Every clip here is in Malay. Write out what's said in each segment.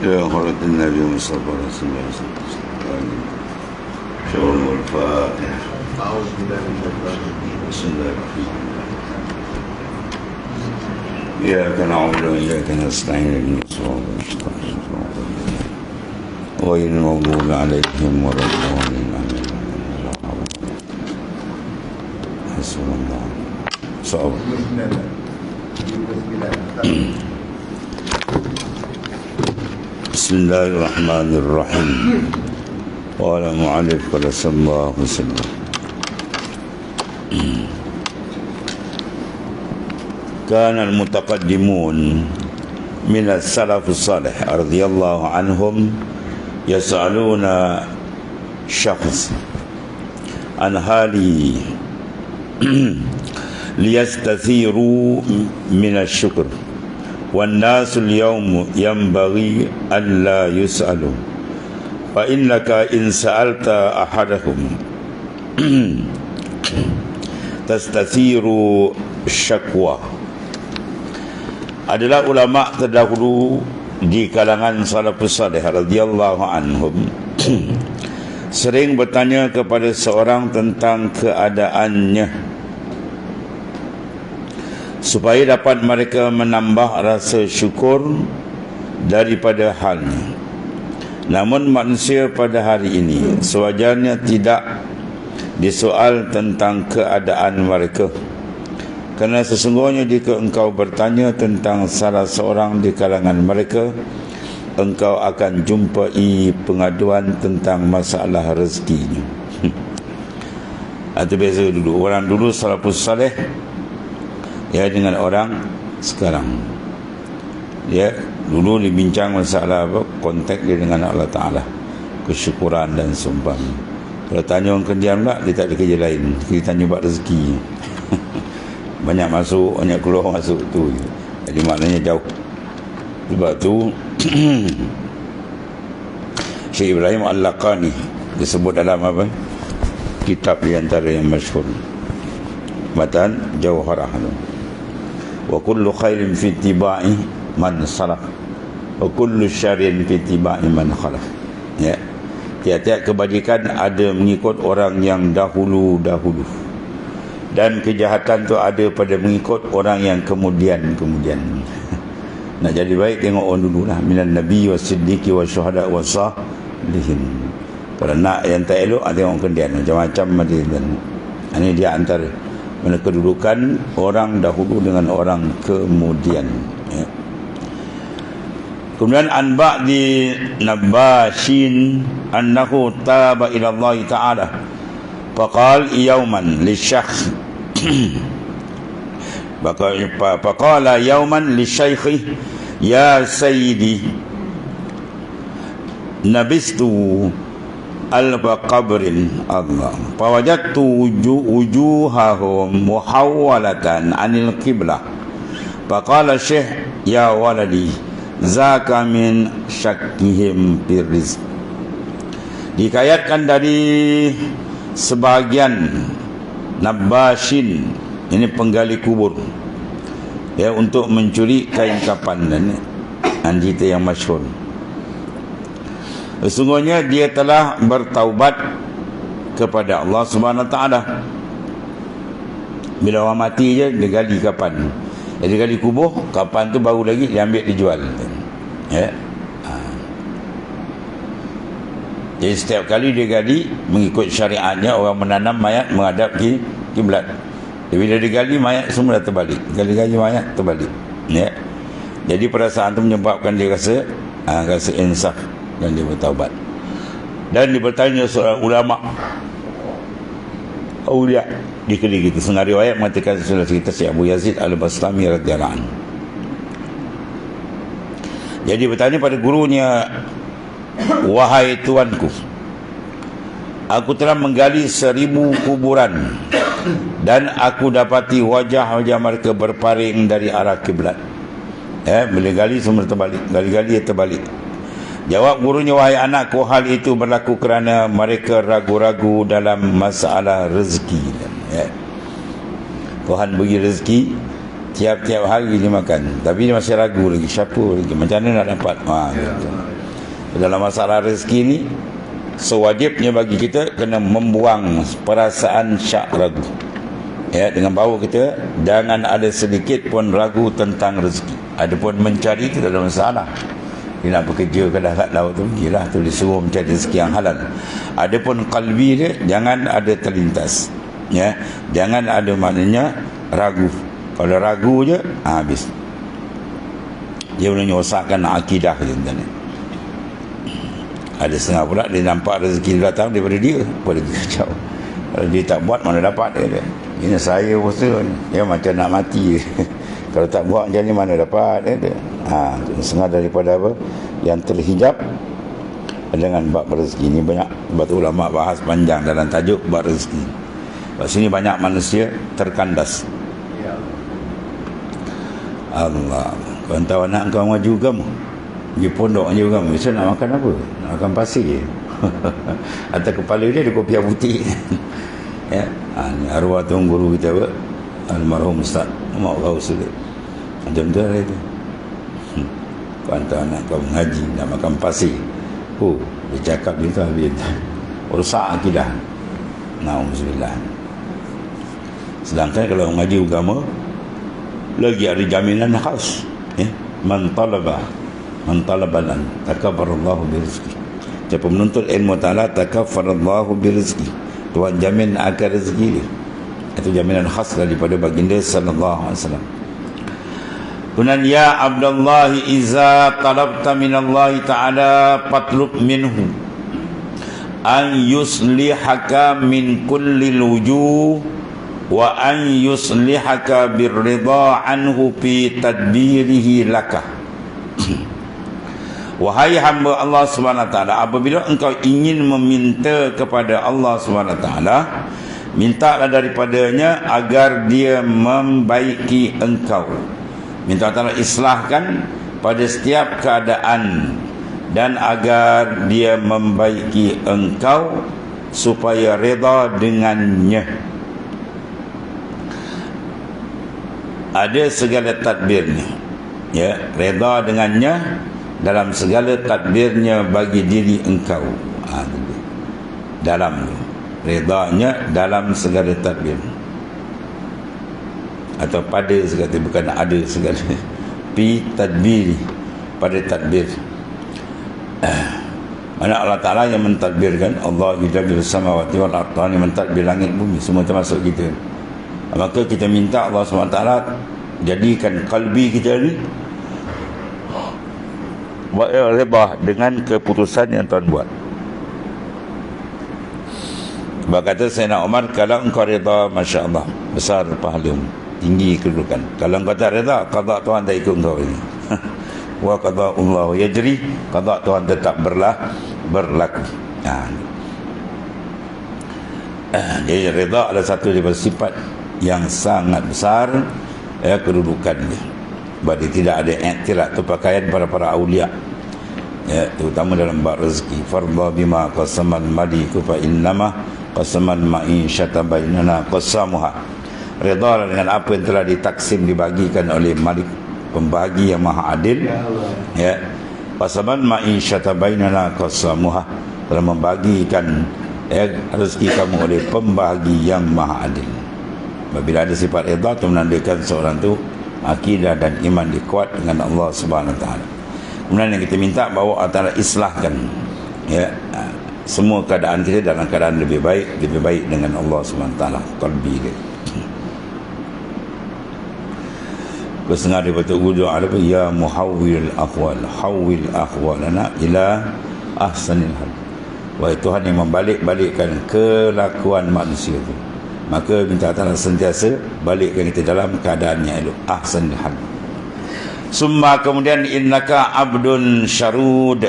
يا حضرة النبي مصطفى رسول الله صلى الله عليه وسلم. شوم الفاتحة. أعوذ بالله من الشيطان الرجيم. بسم الله الرحمن الرحيم. إياك نعبد وإياك نستعين اهدنا الصراط المستقيم صراط الذين غير المغضوب عليهم ولا الضالين آمين. حسبنا الله. صعب. بسم الله الرحمن الرحيم. قال المؤلف قال صلى الله عليه وسلم: كان المتقدمون من السلف الصالح رضي الله عنهم يسألون شخص عن حاله ليستثيروا من الشكر، والناس اليوم ينبغي ألا يسألوا، فإنك إن سألت أحدهم تستثير syakwa. Adalah ulama terdahulu di kalangan salafus salih radhiyallahu anhum sering bertanya kepada seorang tentang keadaannya supaya dapat mereka menambah rasa syukur daripada halnya. Namun manusia pada hari ini sewajarnya tidak disoal tentang keadaan mereka, kerana sesungguhnya jika engkau bertanya tentang salah seorang di kalangan mereka, engkau akan jumpai pengaduan tentang masalah rezekinya. Itu biasa dulu. Orang dulu salafus saleh ya dengan orang sekarang. Ya, dulu dibincang masalah apa? Kontak dia dengan Allah Ta'ala, kesyukuran dan sumpah. Kalau tanya orang kerja pula, dia tak ada kerja lain. Kita tanya buat rezeki. Banyak masuk, banyak keluar masuk tu. Jadi maknanya jauh. Sebab tu Syekh Ibrahim Al-Laqani disebut dalam apa? Kitab di antara yang masyhur, Matan Jawharah. Wa kullu khairin fi ittiba'i man salaf, wa kullu syarrin fi ittiba'i man khalaf. Ya. Tiap-tiap kebajikan ada mengikut orang yang dahulu-dahulu, dan kejahatan tu ada pada mengikut orang yang kemudian-kemudian. Nak jadi baik tengok orang dulu lah. Minan nabi wa siddiqi wa syuhada wa salihin. Kalau nak yang tak elok, tengok kemudian. Macam-macam ada. Ini dia antara mana kedudukan orang dahulu dengan orang kemudian. Ya. Kemudian anba' di Nabashin annahu taba ila Allah Ta'ala faqal yawman lisyaykh faqala yawman lisyaykh ya sayyidi nabistu alba qabrin Allah fawajadtu wujuhahum muhawwalatan anil qiblah faqala syekh ya waladi zaka min syakkihim birrizq. Dikayatkan dari sebahagian Nabashin, ini penggali kubur, ya, untuk mencuri kain kapan. Dan cerita yang masyhur. Sesungguhnya dia telah bertaubat kepada Allah Subhanahu Wa Taala. Bila orang mati je dia gali kapan. Dia gali kubur, kapan tu baru lagi dia ambil dijual. Ya. Jadi setiap kali dia gali mengikut syariatnya, orang menanam mayat menghadap kiblat. Bila dia gali, mayat semua dah terbalik. Gali-gali mayat terbalik. Ya. Jadi perasaan itu menyebabkan dia rasa insaf dan dia bertaubat. Dan dia bertanya seorang ulama Aulia di kedai kita. Setengah riwayat mengatakan sesudah cerita Syekh Abu Yazid Al-Bastami radhiyallahu anhu. Jadi bertanya pada gurunya, wahai tuanku, aku telah menggali 1000 kuburan dan aku dapati wajah-wajah mereka berpaling dari arah kiblat. Bila gali semua terbalik, gali-gali terbalik. Jawab gurunya, wahai anakku, hal itu berlaku kerana mereka ragu-ragu dalam masalah rezeki. Tuhan bagi rezeki tiap-tiap hari dia makan, tapi dia masih ragu lagi, siapa lagi, macam mana nak dapat. Gitu. Dalam masalah rezeki ni, sewajibnya bagi kita kena membuang perasaan syak ragu. Ya, dengan bahawa kita jangan ada sedikit pun ragu tentang rezeki. Adapun mencari itu tak ada masalah. Dia nak bekerja ke darat laut tu, yelah tu disuruh mencari rezeki yang halal. Adapun qalbi dia jangan ada terlintas. Ya, jangan ada maknanya ragu. Kalau ragu je habis. Dia boleh nyosakkan akidah dia tadi. Ada setengah pula dia nampak rezeki datang daripada dia, pada dia kacau. Kalau dia tak buat mana dapat dia. Ini saya usaha ni. Ya macam nak mati. Kalau tak buat macam ni mana dapat dia. Setengah daripada apa yang terhijab dengan bab rezeki ni banyak. Sebab tu ulama bahas panjang dalam tajuk bab rezeki. Sebab sini banyak manusia terkandas. Allah, kau tahu anak kau maju kamu pergi pondok je kamu, besok nak makan apa? Nak makan pasir. Atas kepala dia ada kopiah putih. Ya, ni arwah tuan guru kita apa? Almarhum Ustaz Mak Ghaus tu. Macam tu lah itu. Kau hantar anak kau mengaji nak makan pasir. Dia cakap dia tu habis. Rusak akidah. Na'udzubillah. Sedangkan kalau mengaji agama lagi ada jaminan khas, ya, man talaban takabbarallahu birizqi. Siapa menuntut ilmu ta'ala takabbarallahu birizqi, Tuhan jamin akan rezeki dia. Itu jaminan khas daripada baginda sallallahu alaihi wasallam. Kemudian ya Abdullah, iza talabta minallahi ta'ala fatlub minhu an yuslihaka min kulli wujuh wa an yuslihaka birridha anhu fi tadbirihi laka. Wahai hamba Allah SWT, apabila engkau ingin meminta kepada Allah SWT, mintalah daripadanya agar dia membaiki engkau. Minta Allah islahkan pada setiap keadaan, dan agar dia membaiki engkau supaya reda dengannya. Ada segala tadbirnya, ya, reda dengannya dalam segala tadbirnya bagi diri engkau. Dalam redanya dalam segala tadbir, atau pada segala, bukan ada segala. Pi tadbir, pada tadbir. Mana Allah Ta'ala yang mentadbirkan. Allah yudabir samawati wal ardh, yang mentadbir langit bumi, semua termasuk kita. Maka kita minta Allah SWT jadikan kalbi kita ni rebah dengan keputusan yang Tuhan buat. Sebab kata Sayyidina Umar, kalau engkau reda, Masya Allah, besar pahala, tinggi kedudukan. Kalau engkau tak reda, qada Tuhan tak ikut engkau ini. Wa qada Allah yajri, qada Tuhan tetap berlaku. Jadi reda adalah satu daripada sifat yang sangat besar, ya, kedudukan dia. Sebab dia tidak ada iktirak tu pakaian para aulia, ya, terutama dalam bab rezeki. Fardha bima qasaman maliku fa innama qasaman ma'isyata bainana qasamuha. Redha dengan apa yang telah ditaksim, dibagikan oleh Malik, pembagi yang maha adil, ya. Qasaman ma'isyata bainana qasamuha, telah membagikan, ya, rezeki kamu oleh pembagi yang maha adil. Bila ada sifat redha, itu menandakan seorang tu akidah dan iman dikuat dengan Allah Subhanahu Wa Taala. Kemudian yang kita minta bahawa Allah islahkan, ya, semua keadaan kita dalam keadaan lebih baik dengan Allah Subhanahu Wa Taala, qalbi dia. Bersengar daripada wudu ada apa? Ya muhawwil ahwal, hawwil ahwalana ila ahsanil hal. Wahai Tuhan yang membalik-balikkan kelakuan manusia itu, maka minta Allah sentiasa balikkan kita dalam keadaan yang elok, ahsanil hal. Summa, kemudian, innaka abdun syarud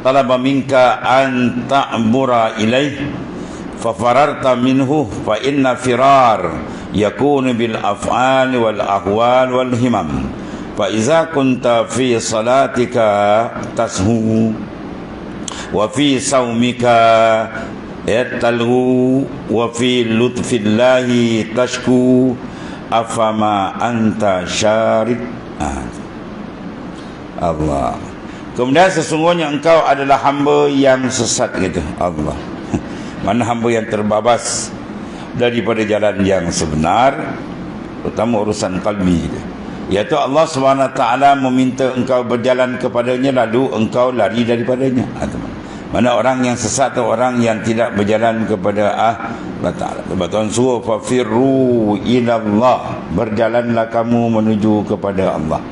talaba minka an ta'bura ilaih fa fararta minhu fa inna firar yakunu bil af'al wal ahwal wal himam. Fa iza kunta fi salatika tashu wa fi saumika yatalhu wa fi lutfillahi tashku afama anta syarid. Allah, Kemudian sesungguhnya engkau adalah hamba yang sesat, kata Allah. Mana hamba yang terbabas daripada jalan yang sebenar, terutama urusan qalbi, iaitu Allah SWT meminta engkau berjalan kepadanya, lalu engkau lari daripadanya. Mana orang yang sesat atau orang yang tidak berjalan kepada Allah Ta'ala. Sebab Tuhan suruh fafirru ilallah, berjalanlah kamu menuju kepada Allah,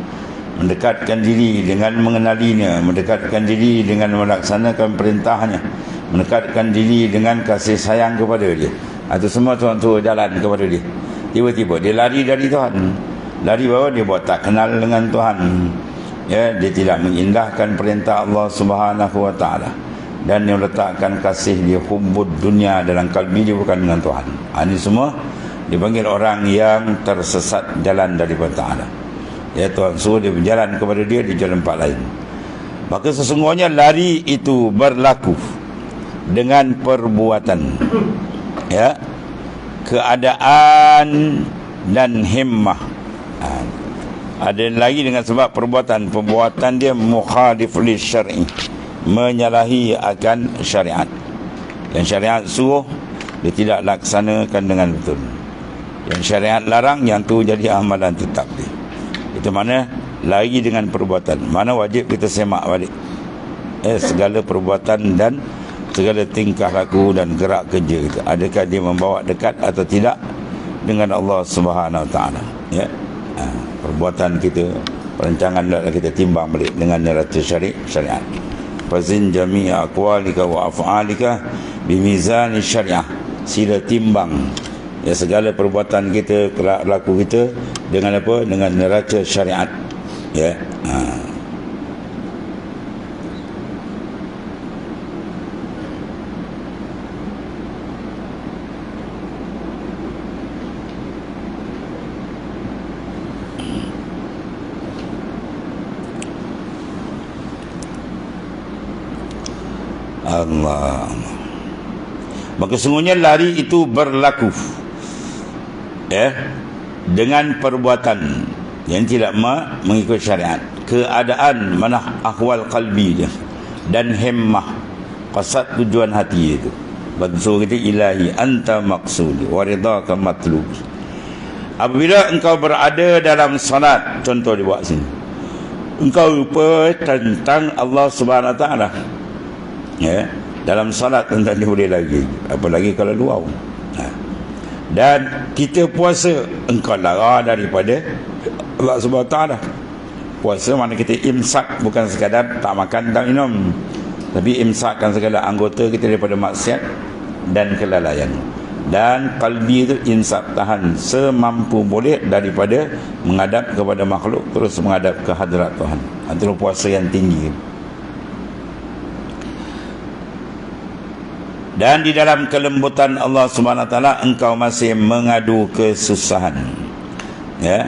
mendekatkan diri dengan mengenalinya, mendekatkan diri dengan melaksanakan perintahnya, mendekatkan diri dengan kasih sayang kepada dia. Itu semua Tuhan suruh jalan kepada dia. Tiba-tiba dia lari dari Tuhan. Lari bahawa dia buat tak kenal dengan Tuhan, ya, dia tidak mengindahkan perintah Allah Subhanahu wa Ta'ala, dan dia meletakkan kasih dia, hubbud dunia, dalam kalbi dia bukan dengan Tuhan. Ini semua dipanggil orang yang tersesat jalan daripada Ta'ala. Ya, Tuhan suruh dia berjalan kepada dia di jalan tempat lain. Maka sesungguhnya lari itu berlaku dengan perbuatan, ya, keadaan dan himmah. Ada lagi dengan sebab perbuatan dia mukhalif li syar'i, menyalahi akan syariat. Yang syariat suruh dia tidak laksanakan dengan betul. Yang syariat larang, yang tu jadi amalan tetap dia. Itu mana lagi dengan perbuatan. Mana wajib kita semak balik segala perbuatan dan segala tingkah laku dan gerak kerja kita. Adakah dia membawa dekat atau tidak dengan Allah Subhanahu Wa Ta'ala, ya. Perbuatan kita, perancangan kita timbang balik dengan neraca syariat. Fazin jami'a aqwalika wa af'alika bimizan syariah. Sila timbang, ya, segala perbuatan kita, laku kita dengan apa? Dengan neraca syariat, ya. Allah. Maka sesungguhnya lari itu berlaku, ya, dengan perbuatan yang tidak mengikut syariat, keadaan mana ahwal qalbi dia, dan himmah, qasad tujuan hati itu. Bagi kita ilahi anta maqsudi wa ridaka matlub. Apabila engkau berada dalam salat, contoh dibuat sini, engkau lupa tentang Allah Subhanahu Wa Ta'ala, ya, dalam salat tentang dia boleh lagi, apalagi kalau luar. Dan kita puasa, engkau lara daripada Allah Subhanahu Wa Ta'ala. Puasa mana kita imsak, bukan sekadar tak makan tak minum, tapi imsakkan segala anggota kita daripada maksiat dan kelalaian. Dan qalbi itu imsak, tahan semampu boleh daripada menghadap kepada makhluk, terus menghadap ke hadrat Tuhan. Itu puasa yang tinggi. Dan di dalam kelembutan Allah Subhanahu Wa Ta'ala engkau masih mengadu kesusahan, ya.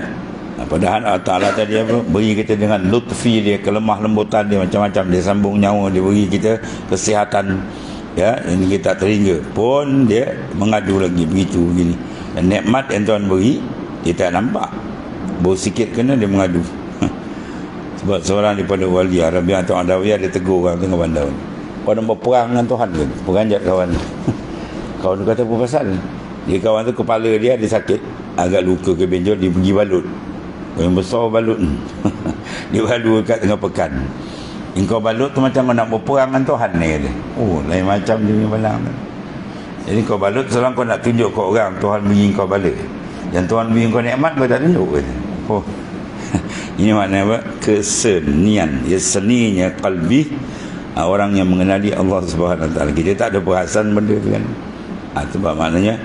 Padahal Allah Ta'ala tadi apa? Beri kita dengan lutfi dia, kelemah lembutan dia, macam-macam dia, sambung nyawa dia, beri kita kesihatan, ya, ini kita terhingga pun dia mengadu lagi begitu begini. Dan nikmat yang Tuhan beri kita tak nampak, baru sikit kena dia mengadu. Sebab seorang daripada wali Arabiah atau Adawiyah, dia tegur orang tengah bandar, kau nak berperang dengan Tuhan ke? Peranjat kawan. Kawan tu kata apa pasal? Dia kawan tu kepala dia ada sakit, agak luka ke benjol, dia pergi balut. Yang besar balut. Dia balut kat tengah pekan. Engkau balut tu macam nak berperang dengan Tuhan ni, kata. Oh, lain macam dia punya balang tu. Jadi kau balut seorang, kau nak tunjuk ke orang Tuhan beri kau balut. Yang Tuhan beri kau nikmat, kau tak tunjuk, kata. Oh. Ini maknanya apa? Kesenian. Ya, seninya qalbi orang yang mengenali Allah Subhanahu Wa Ta'ala. Kita tak ada perasaan benda tu kan. Sebab maknanya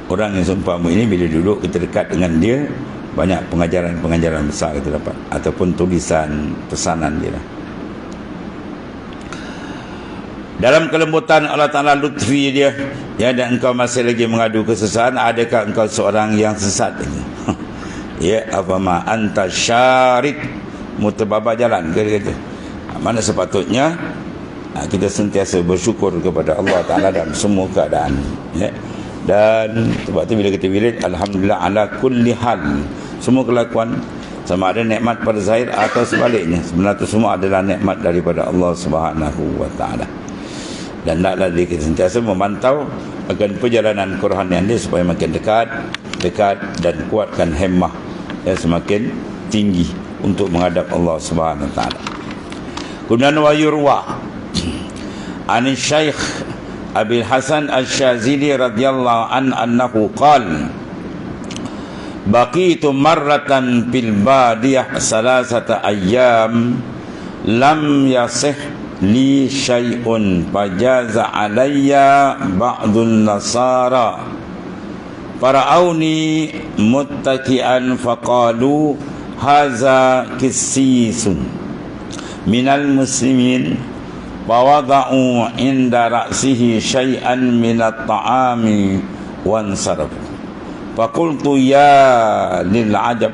orang yang seumpama ini, bila duduk kita dekat dengan dia, banyak pengajaran-pengajaran besar kita dapat, ataupun tulisan pesanan dia lah. Dalam kelembutan Allah Ta'ala, lutfi dia, ya, dan engkau masih lagi mengadu kesusahan. Adakah engkau seorang yang sesat? Ya, afama anta syarid, mutababa jalan ke, dia kata. Mana sepatutnya kita sentiasa bersyukur kepada Allah Ta'ala dalam semua keadaan, ya. Dan sebab tu bila kita bilik alhamdulillah ala kulli hal, semua kelakuan sama ada nikmat pada zahir atau sebaliknya. Sebenarnya itu semua adalah nikmat daripada Allah Subhanahu wa taala. Dan naklah kita sentiasa memantau akan perjalanan kerohanian dia supaya makin dekat dan kuatkan himmah yang semakin tinggi untuk menghadap Allah Subhanahu wa taala. Kemudian wa yurwa an Syekh Abil Hasan Asy-Syadzili radhiyallahu anhu qala baqitu marratan fil badiyah salasata ayyam lam yasih li syai'un fajaza alayya ba'dun nasara fara'auni muttaki'an faqalu haza kissisun minal muslimin fawada'u inda ra'sihi syai'an minat ta'ami wansarafu faqultu ya lil ajab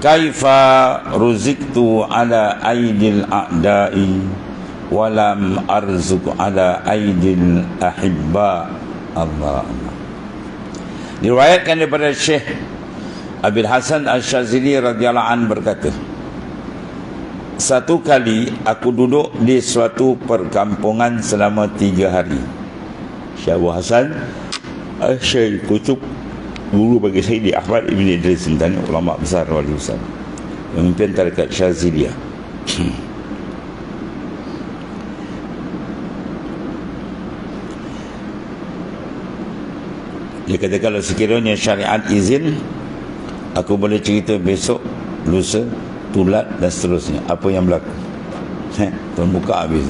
kaifa ruziktu ala aidil a'da'i walam arzuq ala aidil ahibba. Allah. Diriwayatkan daripada Syekh Abil Hasan Asy-Syadzili radhiyallahu anhu berkata, satu kali aku duduk di suatu perkampungan selama 3 hari. Syekh Abu Hasan Syekh Kutub, guru bagi Sayyidi Ahmad Ibn Idris Sintani, ulama besar wali besar, pemimpin tarekat Syadziliyah. Dia kata kalau sekiranya syariat izin, aku boleh cerita besok, lusa, tulat dan seterusnya apa yang berlaku. Tuan buka habis.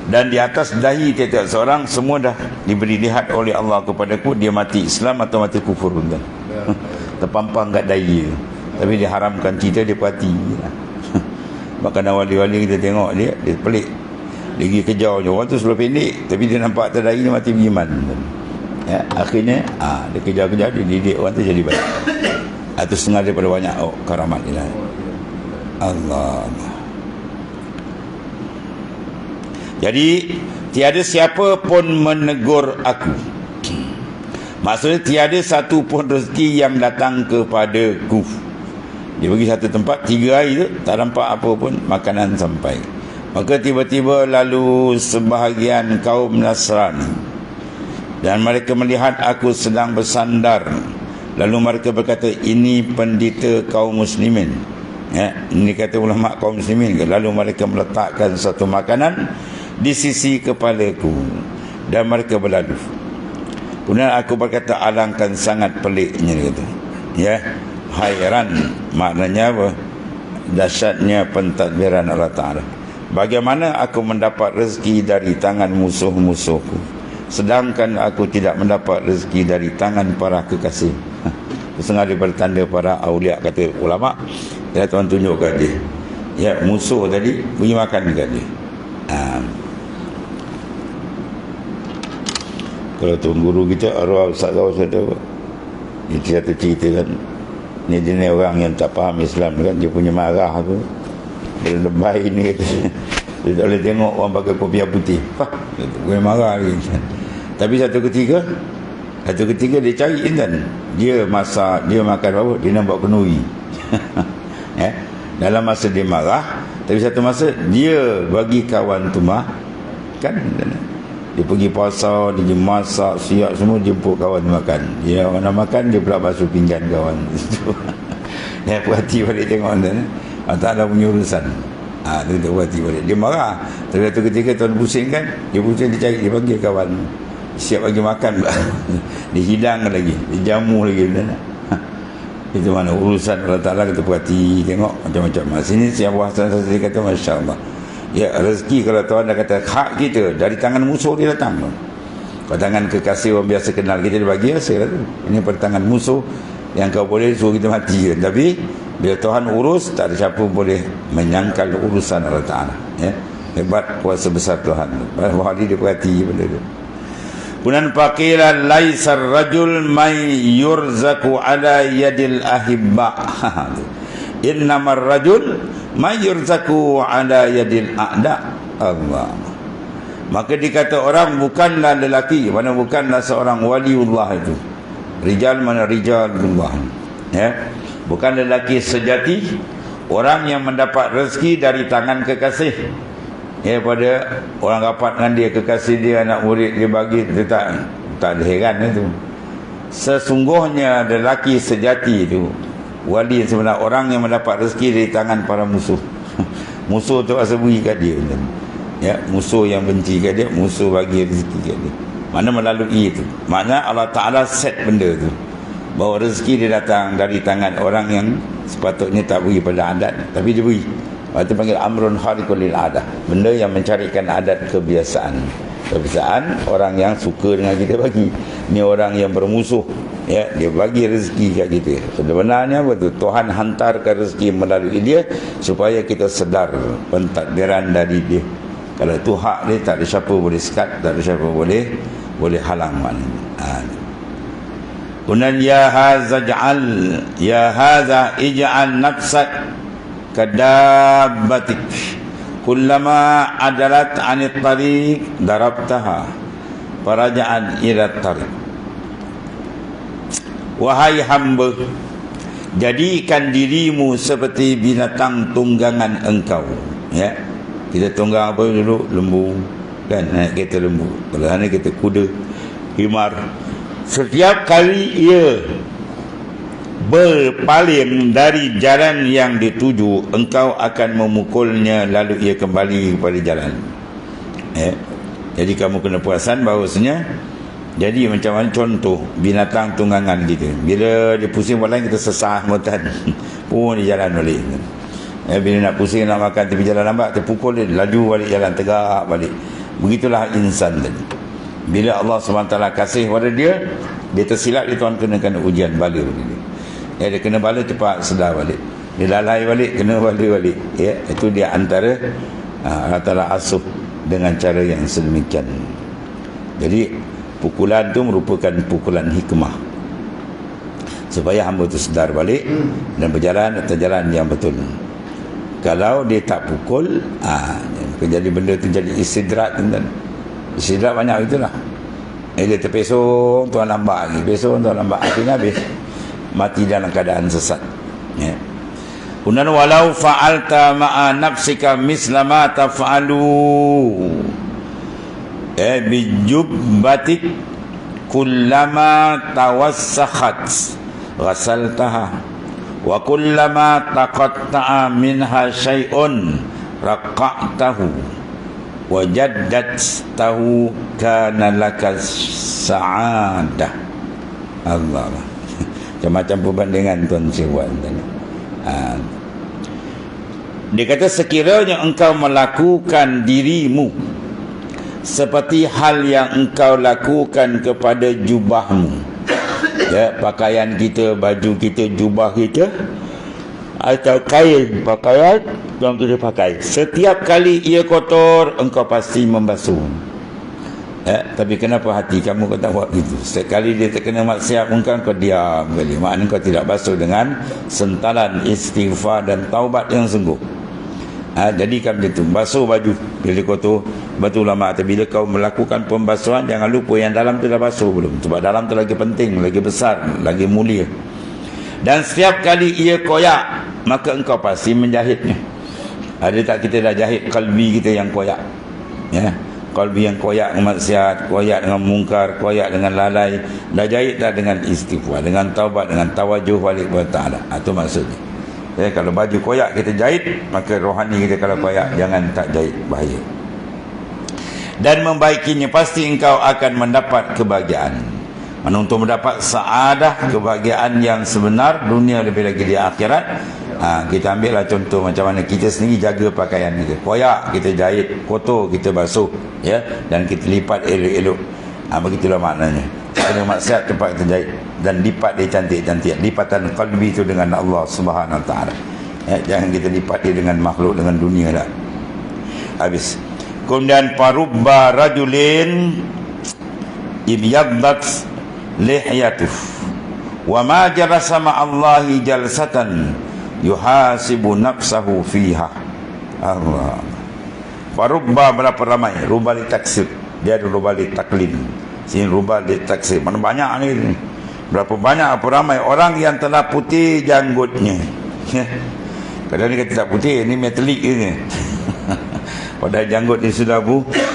Dan di atas dahi tiap-tiap seorang semua dah diberi lihat oleh Allah kepadaku, dia mati Islam atau mati kufur, kan? Terpampang kat dahi. Tapi diharamkan cerita, dia pati. Bahkan wali-wali kita tengok dia pelik. Dia pergi kejar je. Orang tu sebelah pendek, tapi dia nampak atas dahi, dia mati beriman. Ya, akhirnya dia kejar-kejar, dia didik orang tu jadi baik. Itu setengah daripada banyak karamat dia. Allah. Jadi tiada siapa pun menegur aku. Maksudnya tiada satu pun rezeki yang datang kepadaku. Dia pergi satu tempat 3 hari tu tak nampak apa pun makanan sampai. Maka tiba-tiba lalu sebahagian kaum Nasrani, dan mereka melihat aku sedang bersandar. Lalu mereka berkata, ini pendeta kaum muslimin. Ya, ini kata ulama kaum muslimin. Lalu mereka meletakkan satu makanan di sisi kepalaku dan mereka berlalu. Kemudian aku berkata, alangkah sangat peliknya, dia kata. Ya, hairan, maknanya apa? Dahsyatnya pentadbiran Allah Ta'ala. Bagaimana aku mendapat rezeki dari tangan musuh-musuhku, sedangkan aku tidak mendapat rezeki dari tangan para kekasih. Setengah daripada tanda para awliya, kata ulama. Ya, Tuan tunjukkan dia. Ya, musuh tadi beri makan dekat dia. Kalau tuan guru kita arwah Ustaz Gawas kata, dia satu cerita kan, ni jenis orang yang tak faham Islam kan, dia punya marah tu, dia lebay ni kata, dia tak boleh tengok orang pakai kopiah putih, dia marah lagi. Tapi satu ketika dia cari intan, dia masak, dia makan apa, dia nampak kenuri. Ya? Dalam masa dia marah, tapi satu masa dia bagi kawan tu makan. Dia pergi pasar, dia pergi masak, siap semua, jemput kawan makan. Dia orang nak makan, dia pula basuh pinggan kawan. Ya, perhati balik tengok tuan. Tak ada punya urusan. Dia perhati balik. Dia marah. Tapi satu ketika tuan pusing kan, dia pusing, dia cari, dia panggil kawan. Siap bagi makan pula. Dia hidang lagi, dia jamu lagi. Itu mana urusan Allah Ta'ala, kita perhati, tengok macam-macam. Sini Syekh Abu Hasan Asy-Syadzili kata, Masya Allah. Ya, rezeki kalau Tuhan dah kata hak kita dari tangan musuh dia datang. Kalau tangan kekasih orang biasa kenal kita, dia bagi hasil tu. Ini pertangan musuh yang kau boleh suruh kita mati. Tapi bila Tuhan urus, tak ada siapa boleh menyangkal urusan Allah Ta'ala. Ya, hebat kuasa besar Tuhan. Wali dia perhati benda tu. Kemudian pakilan laisar rajul may yurzaku ala yadil ahibba. Innamar rajul may yurzaku ala yadil a'da. Allah. Maka dikata orang bukanlah lelaki, mana bukanlah seorang waliullah itu. Rijal mana rijalullah. Ya. Bukan lelaki sejati, orang yang mendapat rezeki dari tangan kekasih. Pada orang rapat dengan dia, kekasih dia, anak murid dia bagi, dia tak ada heran itu. Sesungguhnya lelaki sejati itu, wali yang sebenar, orang yang mendapat rezeki dari tangan para musuh. Musuh tu asal beri kat dia. Musuh yang benci kat dia, musuh bagi rezeki kat dia. Mana melalui itu. Makna Allah Ta'ala set benda tu, bahawa rezeki dia datang dari tangan orang yang sepatutnya tak beri pada adat, tapi dia beri. Itu panggil amrun khariqul lil adah, benda yang mencarikan adat kebiasaan. Kebiasaan orang yang suka dengan kita bagi. Ni orang yang bermusuh, dia bagi rezeki kat kita. Sebenarnya betul, Tuhan hantarkan rezeki melalui dia supaya kita sedar pentadbiran dari dia. Kalau itu hak dia, tak ada siapa boleh sekat, tak ada siapa boleh halang maknanya. Kemudian ya haza ij'al nafsak kadabbatik kullama adalat 'anit tariq darabtaha faraja'an ila tariq. Wahai hamba, jadikan dirimu seperti binatang tunggangan engkau. Kita tunggang apa dulu? Lembu, kan? Naik kereta lembu. Kalau sana kita kuda, himar. Setiap kali ia berpaling dari jalan yang dituju, engkau akan memukulnya, lalu ia kembali kepada jalan. Jadi kamu kena perasan bahawasanya, jadi macam mana contoh binatang tunggangan kita, bila dia pusing badan kita sesah mutan pun dia jalan balik. Bila nak pusing nak makan tepi jalan lambat, terpukul dia laju balik jalan, tegak balik. Begitulah insan tadi. Bila Allah SWT kasih pada dia, dia tersilap, dia Tuhan kena ujian bala pada dia. Dia kena bala, cepat sedar balik. Dia lalai balik, kena bala balik. Itu dia antara Allah Ta'ala asuh dengan cara yang sedemikian. Jadi pukulan tu merupakan pukulan hikmah, supaya hamba tu sedar balik dan berjalan atas jalan yang betul. Kalau dia tak pukul, jadi benda tu jadi istidrak. Istidrak banyak itulah. Dia terpesong, Tuhan lambat lagi, pesong, Tuhan lambat, akhirnya habis mati dalam keadaan sesat. Kemudian walau fa'alta ma'a nafsika misla ma taf'alu bijubbatik kullama tawassakhat ghasaltaha wa kullama taqatta'a minha syai'un raqa'tahu wa jaddadtahu kana laka sa'adah. Allah. Macam-macam perbandingan tuan Syihwan tadi. Dia kata sekiranya engkau melakukan dirimu seperti hal yang engkau lakukan kepada jubahmu, pakaian kita, baju kita, jubah kita, atau kain pakaian yang kita pakai, setiap kali ia kotor, engkau pasti membasuh. Tapi kenapa hati kamu kau tak buat gitu? Sekali dia terkena maksiat mungkin kau diam kali. Maknanya kau tidak basuh dengan sentalan istighfar dan taubat yang sungguh. Jadi kan begitu, basuh baju bila kotor, batu lama. Tapi bila kau melakukan pembasuhan, jangan lupa yang dalam tu dah basuh belum. Sebab dalam tu lagi penting, lagi besar, lagi mulia. Dan setiap kali ia koyak, maka engkau pasti menjahitnya. Ada tak kita dah jahit kalbi kita yang koyak? Kalbi yang koyak dengan maksiat, koyak dengan mungkar, koyak dengan lalai, dah jahit dah dengan istighfar, dengan taubat, dengan tawajuh balik kepada Ta'ala. Itu maksudnya. Kalau baju koyak kita jahit, maka rohani kita kalau koyak, jangan tak jahit, bahaya. Dan membaikinya, pasti engkau akan mendapat kebahagiaan. Untuk mendapat saadah, kebahagiaan yang sebenar, dunia lebih lagi di akhirat. Kita ambillah contoh macam mana kita sendiri jaga pakaian kita. Koyak kita jahit, kotor kita basuh, dan kita lipat elok-elok. Begitulah maknanya. Kena maksiat cepat kita jahit dan lipat dia cantik-cantik. Lipatan qalbi itu dengan Allah Subhanahu Wa Taala. Jangan kita lipat dia dengan makhluk, dengan dunia dah. Habis. Kemudian parubba rajulin ibyaddat lihyatuh wa ma jalasa ma'allahi jalsatan yuhasibu nafsahu fiha. Allah. Farubba berapa ramai? Rubah li taksir. Dia ada rubah li taklin. Sini rubah li taksir. Mana banyak ni. berapa ramai orang yang telah putih janggutnya. Kadang ni kata tak putih, ni metalik ni. Padahal janggut ni sudah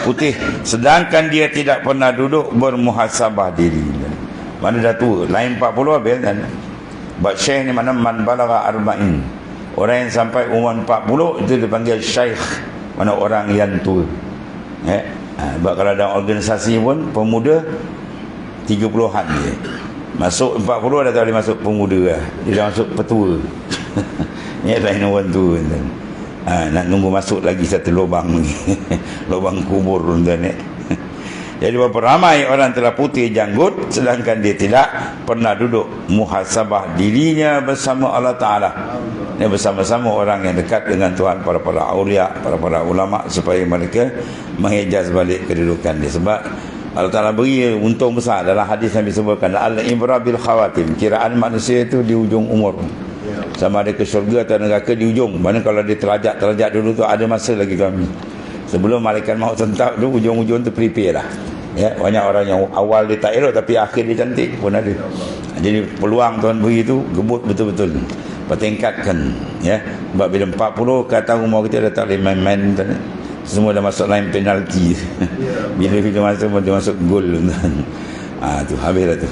putih, sedangkan dia tidak pernah duduk bermuhasabah diri. Mana dah tua, lain 40 habis kan. Bab syekh ni mana man balagha arba'in. Orang yang sampai umur 40 itu dipanggil syekh, mana orang yang tua. Sebab kalau dalam organisasi pun pemuda 30-an dia. Masuk 40 dah tak boleh masuk pemuda lah. Dia dah masuk petua. Ni lain orang tua kan. Nak nunggu masuk lagi satu lubang ni. Lubang kubur tuan ni. Jadi berapa ramai orang telah putih janggut sedangkan dia tidak pernah duduk muhasabah dirinya bersama Allah Ta'ala. Dia bersama-sama orang yang dekat dengan Tuhan, para awliya, para ulama, supaya mereka menghijaz balik kedudukan dia. Sebab Allah Ta'ala beri untung besar. Dalam hadis Nabi sebutkan, al-ibra bil khawatim, kiraan manusia itu di ujung umur, sama ada ke syurga atau neraka di ujung. Mana kalau dia terajak dulu tu ada masa lagi kami. Sebelum malaikat maut tentap tu, ujung-ujung tu prepare lah. Ya, banyak orang yang awal dia tak elok tapi akhir dia cantik pun ada. Jadi peluang Tuhan beri tu gebut betul-betul. Pertingkatkan, ya. Sebab bila 40 kata umur kita dah tak boleh main-main, semua dah masuk line penalti. Bila masuk dia masuk gol tuan. Tu habislah tu.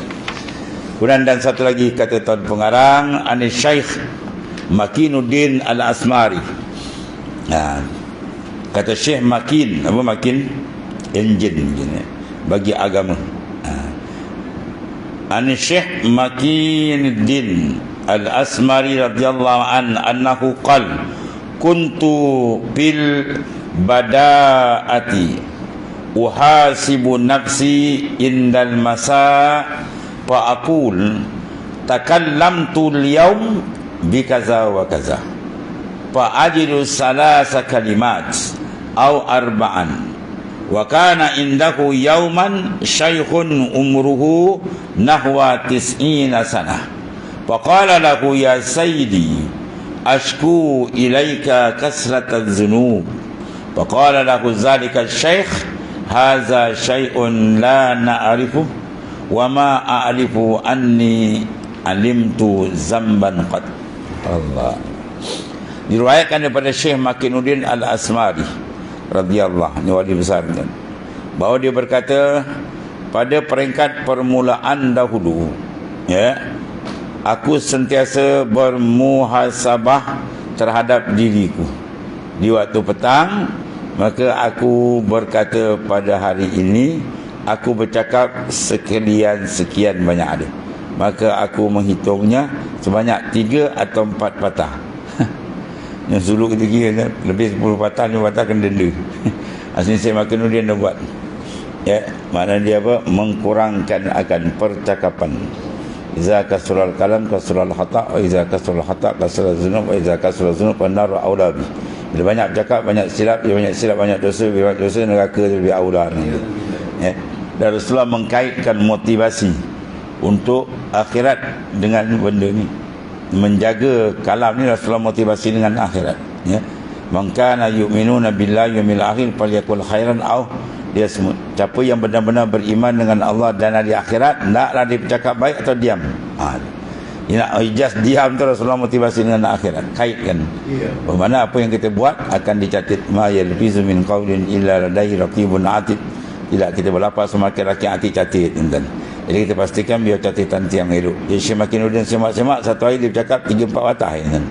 Kemudian dan satu lagi kata tuan pengarang, Anis Syekh Makinuddin Al-Asmari. Kata Syekh Makin, apa Makin? Enjin bagi agama. Anis Syekh Makinuddin Al-Asmari radhiyallahu anhu qala kuntu bil bada'ati uhasibu nafsi indal masa fa aqul takallamtu al-yawm bi kaza wa kaza fa ajidu salasa kalimat aw arba'an wa kana indahu yawman shaykhun umruhu nahwa 90 sanah fa qala lahu ya sayyidi ashku ilayka kasrata adh-dhunub fa qala lahu dhalika asy-syaykh hadza syai'un la na'rifu wa ma a'rifu anni alimtu zamban qad. Allah. Diriwayatkan daripada Syekh Makinuddin Al-Asmari radhiyallahu anhu, wali besar kan, bahawa dia berkata, pada peringkat permulaan dahulu, ya, aku sentiasa bermuhasabah terhadap diriku. Di waktu petang, maka aku berkata, pada hari ini aku bercakap sekian banyak ada. Maka aku menghitungnya sebanyak 3 atau 4 patah. Yang dulu kita kira lebih 10 patah, 5 patah kena denda. Asli saya makan dia buat. Ya, maknanya dia apa? Mengkurangkan akan percakapan. Iza kasral kalam kasral khata', wa iza kasral khata' kasral zunub, wa iza kasral zunub an-nar aula bi. Bila banyak cakap banyak silap, bila banyak silap banyak dosa, bila banyak dosa neraka lebih aula. Ya. Dan Rasulullah mengkaitkan motivasi untuk akhirat dengan benda ni. Menjaga kalam ni Rasulullah motivasi dengan akhirat, ya. Man kana yu'minuna billahi yawmil akhir falyakul khairan aw liyasmut. Siapa yang benar-benar beriman dengan Allah dan hari akhirat, hendaklah dia bercakap baik atau diam. Just diam tu Rasulullah motivasi dengan akhirat, kaitkan. Bermakna apa yang kita buat akan dicatat. Ma yalfizu min qawlin illa ladayhi raqibun atid. Tidak kita berlapar semakin rakyat hati catat, tuan. Jadi kita pastikan biar catatan tiang hidup. Jadi Syekh Makinuddin semak-semak satu hari dia bercakap 3-4 patah, tuan.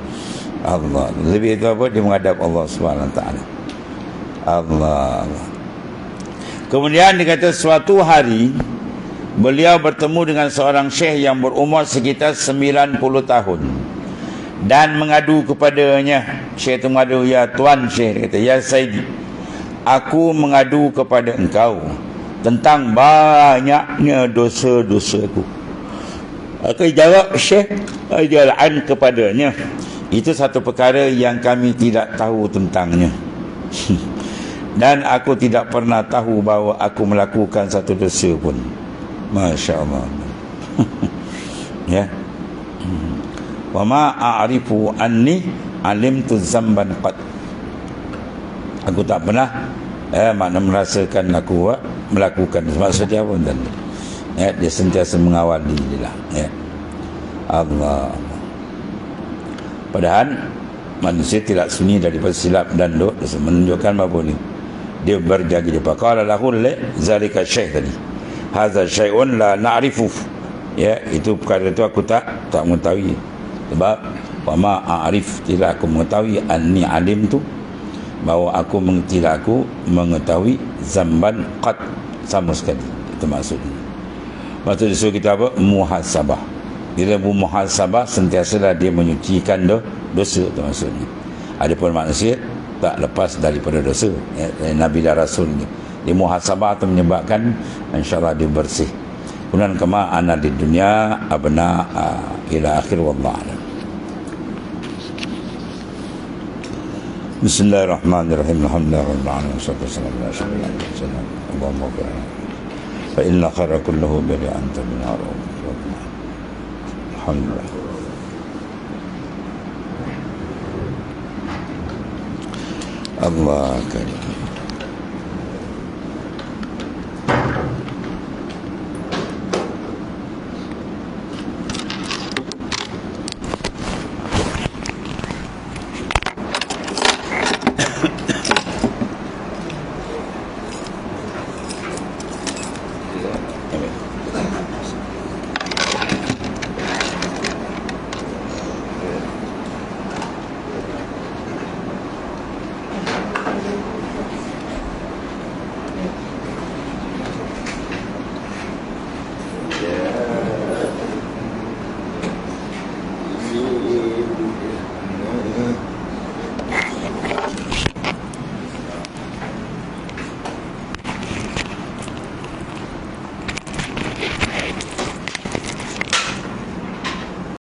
Allah. Lebih itu apa? Dia menghadap Allah Subhanahu Wa Taala. Allah. Kemudian dia kata suatu hari beliau bertemu dengan seorang syekh yang berumur sekitar 90 tahun dan mengadu kepadanya. Syekh itu mengadu, ya tuan syekh, dia kata, ya Sayyidi, aku mengadu kepada engkau tentang banyaknya dosa-dosaku. Aku jawab syekh jalan kepadanya, itu satu perkara yang kami tidak tahu tentangnya. Dan aku tidak pernah tahu bahawa aku melakukan satu dosa pun. Masya Allah. Ya. Wa ma a'rifu anni alimtu zamban qad. Aku tak pernah makna merasakan aku melakukan. Maksudnya apa, tuan? ya, dia sentiasa mengawal diri lah, ya. Allah. Padahal manusia tidak sunyi daripada silap dan dosa, menunjukkan apa ni, dia berjaga depa. Qala lahu zalika syai' tadi, hadza syai'un la na'rifu, ya, itu perkara itu aku tak mengetahui. Sebab wama a'rif, tidak aku mengetahui, anni alim tu, bahawa aku tidak aku mengetahui zamban qad, sama sekali. Itu maksudnya. Maksud disuruh kita apa? Muhasabah. Bila muhasabah, sentiasalah dia menyucikan dosa, itu maksudnya. Adapun manusia tak lepas daripada dosa, ya, Nabi dan Rasul ni. Dia muhasabah itu menyebabkan insyaAllah dia bersih. Kemudian kama ana di dunia abna ila akhir, wallahu a'lam. Bismillahirrahmanirrahim. Alhamdulillahirabbil alamin, wassalatu wassalamu ala rasulillah. Allahumma barik fa inna khairan kulluhu bi anta min arab. Alhamdulillah. Allah karim.